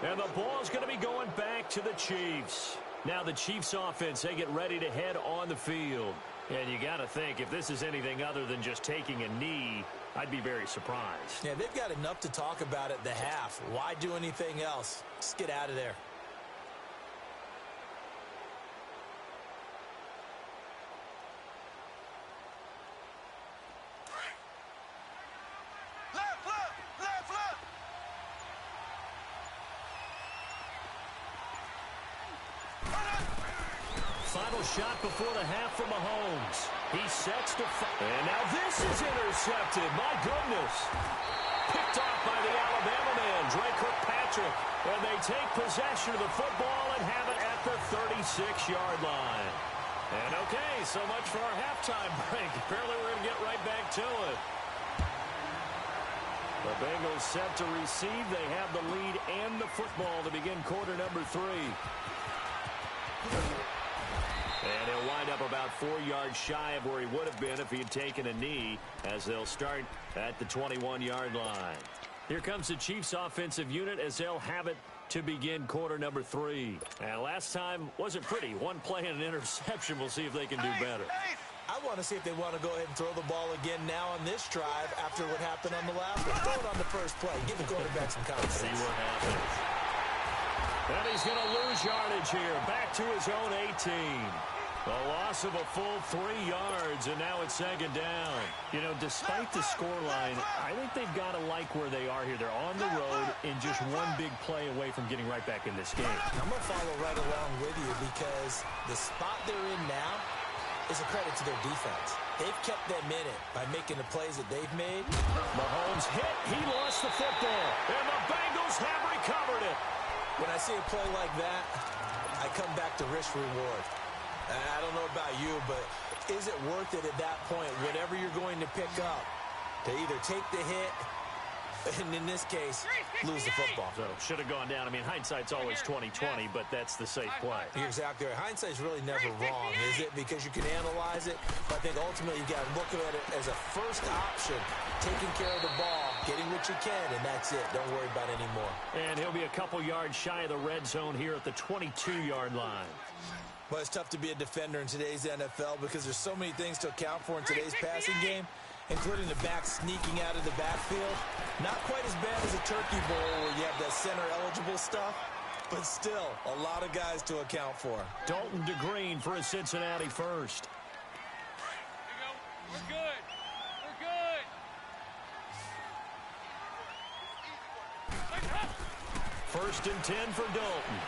And the ball's going to be going back to the Chiefs. Now the Chiefs offense, they get ready to head on the field. And you got to think, if this is anything other than just taking a knee, I'd be very surprised. Yeah, they've got enough to talk about at the half. Why do anything else? Just get out of there. Final shot before the half from Mahomes. He sets to and now this is intercepted. My goodness. Picked off by the Alabama man, Dre Kirkpatrick. And they take possession of the football and have it at the 36-yard line. And okay, so much for our halftime break. Apparently we're going to get right back to it. The Bengals set to receive. They have the lead and the football to begin quarter number 3. And he'll wind up about 4 yards shy of where he would have been if he had taken a knee, as they'll start at the 21-yard line. Here comes the Chiefs offensive unit as they'll have it to begin quarter number 3. And last time wasn't pretty. 1 play and an interception. We'll see if they can do better. I want to see if they want to go ahead and throw the ball again now on this drive after what happened on the last one. Throw it on the first play. Give the quarterback some confidence. See what happens. And he's going to lose yardage here. Back to his own 18. A loss of a full 3 yards, and now it's 2nd down. You know, despite the scoreline, I think they've got to like where they are here. They're on the road and just 1 big play away from getting right back in this game. I'm going to follow right along with you because the spot they're in now is a credit to their defense. They've kept them in it by making the plays that they've made. Mahomes hit. He lost the football. And the Bengals have recovered it. When I see a play like that, I come back to risk-reward. I don't know about you, but is it worth it at that point, whatever you're going to pick up, to either take the hit, and in this case, lose the football? So, should have gone down. I mean, hindsight's always 20/20, but that's the safe play. You're exactly right. Hindsight's really never wrong, is it? Because you can analyze it, but I think ultimately you got to look at it as a first option, taking care of the ball, getting what you can, and that's it. Don't worry about it anymore. And he'll be a couple yards shy of the red zone here at the 22-yard line. Well, it's tough to be a defender in today's NFL because there's so many things to account for in today's passing game, including the back sneaking out of the backfield. Not quite as bad as a turkey bowl where you have that center-eligible stuff, but still a lot of guys to account for. Dalton to Green for a Cincinnati first. Here we go. We're good. We're good. 1st and 10 for Dalton.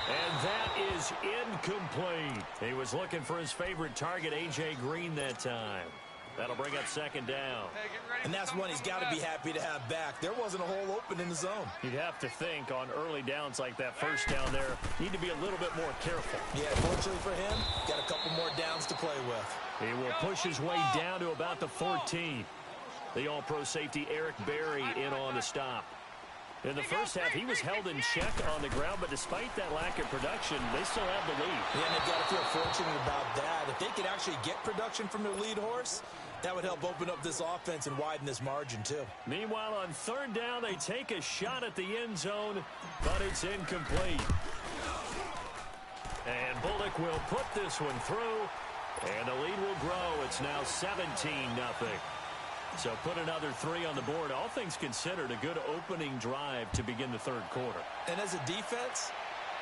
And that is incomplete. He was looking for his favorite target, A.J. Green, that time. That'll bring up 2nd down. Hey, get ready. And that's one he's got to be happy to have back. There wasn't a hole open in the zone. You'd have to think on early downs like that first down there, need to be a little bit more careful. Yeah, fortunately for him, got a couple more downs to play with. He will push his way down to about the 14. The all-pro safety Eric Berry in on the stop. In the first half, he was held in check on the ground, but despite that lack of production, they still have the lead. Yeah, and they've got to feel fortunate about that. If they could actually get production from their lead horse, That would help open up this offense and widen this margin, too. Meanwhile, on third down, they take a shot at the end zone, but it's incomplete. And Bullock will put this one through, and the lead will grow. It's now 17-0. So put another 3 on the board. All things considered, a good opening drive to begin the third quarter. And as a defense,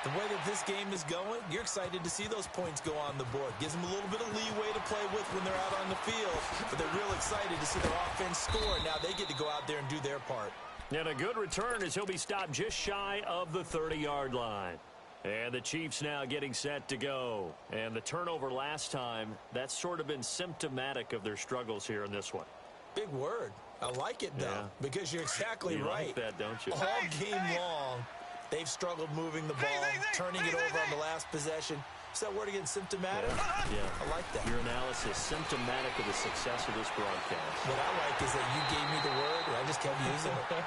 the way that this game is going, you're excited to see those points go on the board. Gives them a little bit of leeway to play with when they're out on the field. But they're real excited to see their offense score. Now they get to go out there and do their part. And a good return as he'll be stopped just shy of the 30-yard line. And the Chiefs now getting set to go. And the turnover last time, that's sort of been symptomatic of their struggles here in this one. Big word. I like it, though, because you're exactly right. You like that, don't you? All game long, they've struggled moving the ball, turning it over on the last possession. Is that word again, symptomatic? Yeah. I like that. Your analysis, symptomatic of the success of this broadcast. What I like is that you gave me the word, and I just kept using it.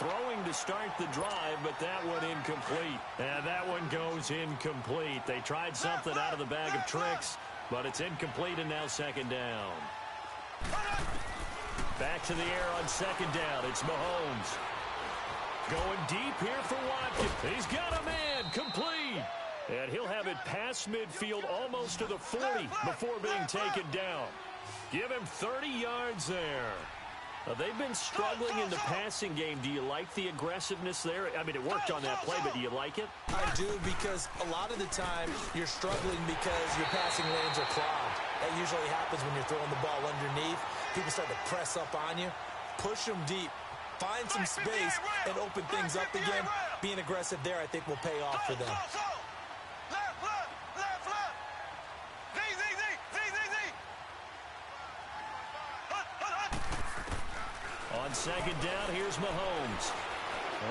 Throwing to start the drive, but that one incomplete. And that one goes incomplete. They tried something out of the bag of tricks, but it's incomplete and now second down. Back to the air on second down. It's Mahomes. Going deep here for Watkins. He's got a man. Complete. And he'll have it past midfield almost to the 40 before being taken down. Give him 30 yards there. They've been struggling in the passing game. Do you like the aggressiveness there? I mean, it worked on that play, but do you like it? I do, because a lot of the time you're struggling because your passing lanes are clogged. That usually happens when you're throwing the ball underneath. People start to press up on you. Push them deep. Find some space and open things up again. Being aggressive there, I think, will pay off for them. On second down, here's Mahomes.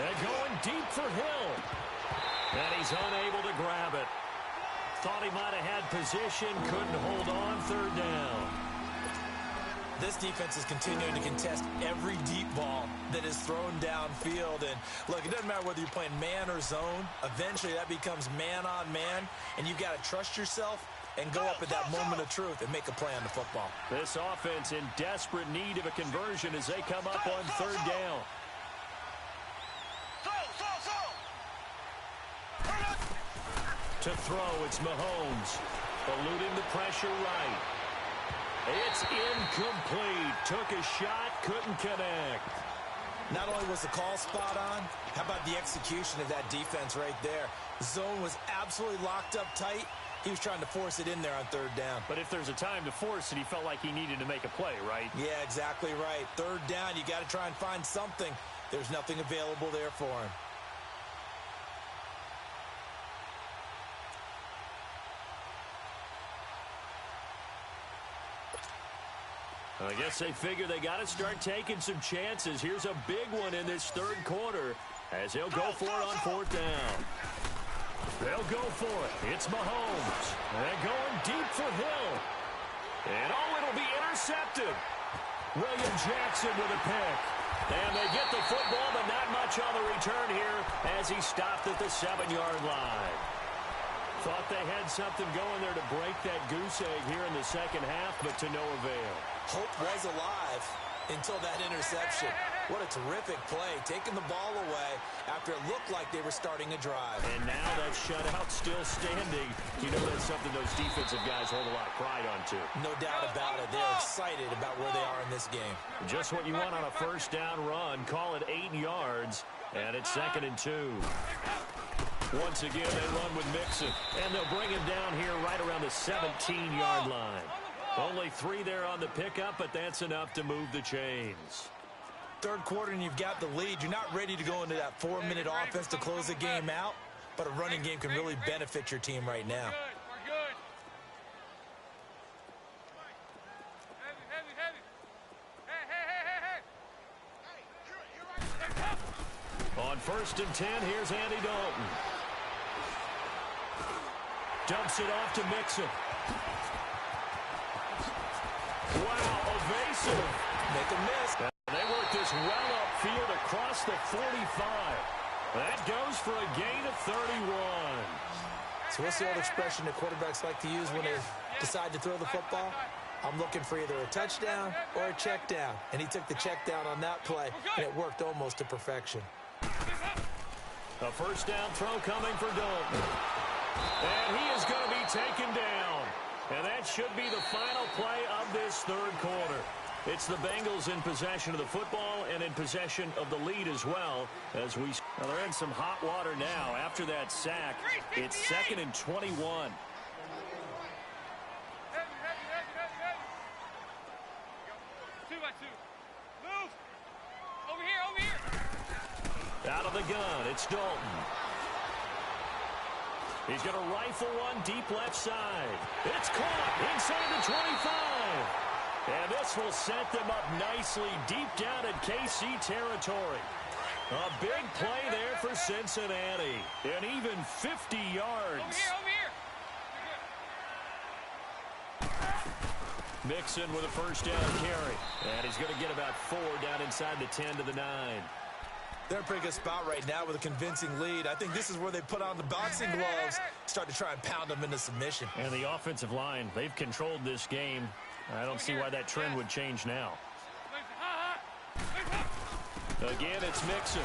And going deep for Hill. And he's unable to grab it. Thought he might have had position, couldn't hold on, third down. This defense is continuing to contest every deep ball that is thrown downfield. And look, it doesn't matter whether you're playing man or zone. Eventually that becomes man on man, and you've got to trust yourself and go up at that moment of truth and make a play on the football. This offense in desperate need of a conversion as they come up on third down. To throw, it's Mahomes. Eluding the pressure right. It's incomplete. Took a shot, couldn't connect. Not only was the call spot on, how about the execution of that defense right there? The zone was absolutely locked up tight. He was trying to force it in there on third down. But if there's a time to force it, he felt like he needed to make a play, right? Yeah, exactly right. Third down, you got to try and find something. There's nothing available there for him. I guess they figure they got to start taking some chances. Here's a big one in this third quarter as they'll go for it on fourth down. They'll go for it. It's Mahomes. And going deep for Hill. And it'll be intercepted. William Jackson with a pick. And they get the football, but not much on the return here as he stopped at the 7-yard line. Thought they had something going there to break that goose egg here in the second half, but to no avail. Hope was alive until that interception. What a terrific play, taking the ball away after it looked like they were starting a drive. And now that shutout still standing. You know that's something those defensive guys hold a lot of pride on, too. No doubt about it. They're excited about where they are in this game. Just what you want on a first down run. Call it 8 yards, and it's 2nd and 2. Once again, they run with Mixon, and they'll bring him down here right around the 17-yard line. Only 3 there on the pickup, but that's enough to move the chains. Third quarter and you've got the lead. You're not ready to go into that 4-minute offense to close the game out, but a running game can really benefit your team right now. On 1st and 10, here's Andy Dalton. Dumps it off to Mixon. Wow, evasive. Make a miss. They work this well upfield across the 45. That goes for a gain of 31. So what's the old expression that quarterbacks like to use when they decide to throw the football? I'm looking for either a touchdown or a check down. And he took the check down on that play, and it worked almost to perfection. A first down throw coming for Dalton. And he is going to be taken down. And that should be the final play of this third quarter. It's the Bengals in possession of the football and in possession of the lead as well. As well, they're in some hot water now after that sack. It's 2nd and 21. Out of the gun, it's Dalton. He's going to rifle one deep left side. It's caught inside the 25. And this will set them up nicely deep down in KC territory. A big play there for Cincinnati. And even 50 yards. Mixon with a first down carry. And he's going to get about 4 down inside the 10 to the 9. They're in a pretty good spot right now with a convincing lead. I think this is where they put on the boxing gloves, start to try and pound them into submission. And the offensive line, they've controlled this game. I don't see why that trend would change now. Again, it's Mixon.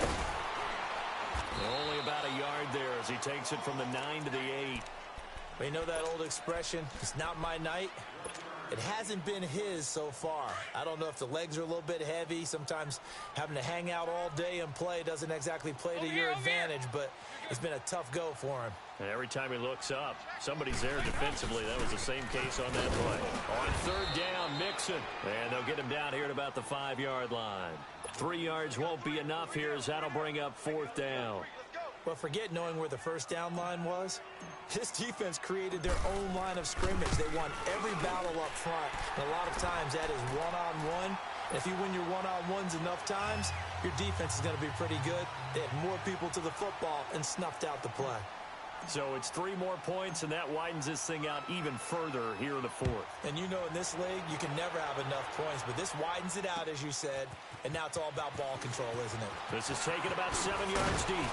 Only about a yard there as he takes it from the 9 to the 8. Well, you know that old expression, it's not my night? It hasn't been his so far. I don't know if the legs are a little bit heavy. Sometimes having to hang out all day and play doesn't exactly play to your advantage, but it's been a tough go for him. And every time he looks up, somebody's there defensively. That was the same case on that play. On third down, Mixon. And they'll get him down here at about the 5-yard line. 3 yards won't be enough here as that'll bring up 4th down. Well, forget knowing where the first down line was. This defense created their own line of scrimmage. They won every battle up front. And a lot of times that is one-on-one. And if you win your one-on-ones enough times, your defense is going to be pretty good. They had more people to the football and snuffed out the play. So it's 3 more points, and that widens this thing out even further here in the 4th. And you know in this league, you can never have enough points, but this widens it out, as you said, and now it's all about ball control, isn't it? This is taken about 7 yards deep.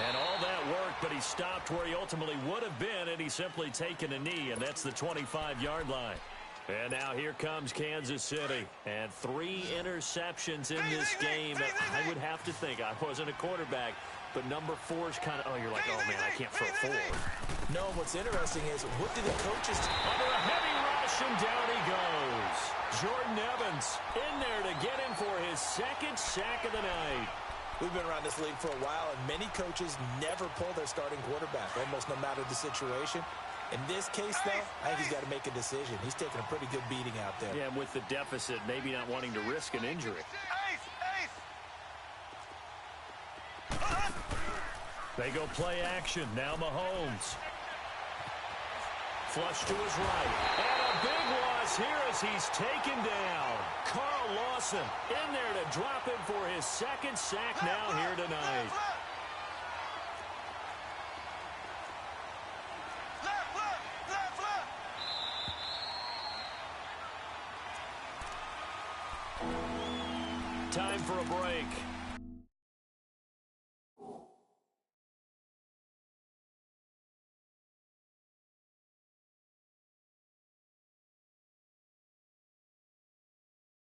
And all that worked, but he stopped where he ultimately would have been, and he's simply taken a knee, and that's the 25-yard line. And now here comes Kansas City. And 3 interceptions in this game. I would have to think, I wasn't a quarterback, but number 4 is kind of, oh, you're like, oh, man, I can't throw 4. No, what's interesting is, what do the coaches do? Under a heavy rush, and down he goes. Jordan Evans in there to get him for his 2nd sack of the night. We've been around this league for a while, and many coaches never pull their starting quarterback, almost no matter the situation. In this case, though, I think he's got to make a decision. He's taking a pretty good beating out there. Yeah, and with the deficit, maybe not wanting to risk an injury. They go play action. Now Mahomes. Flush to his right. And a big loss here as he's taken down. Carl Lawson in there to drop him for his 2nd sack now here tonight. Time for a break.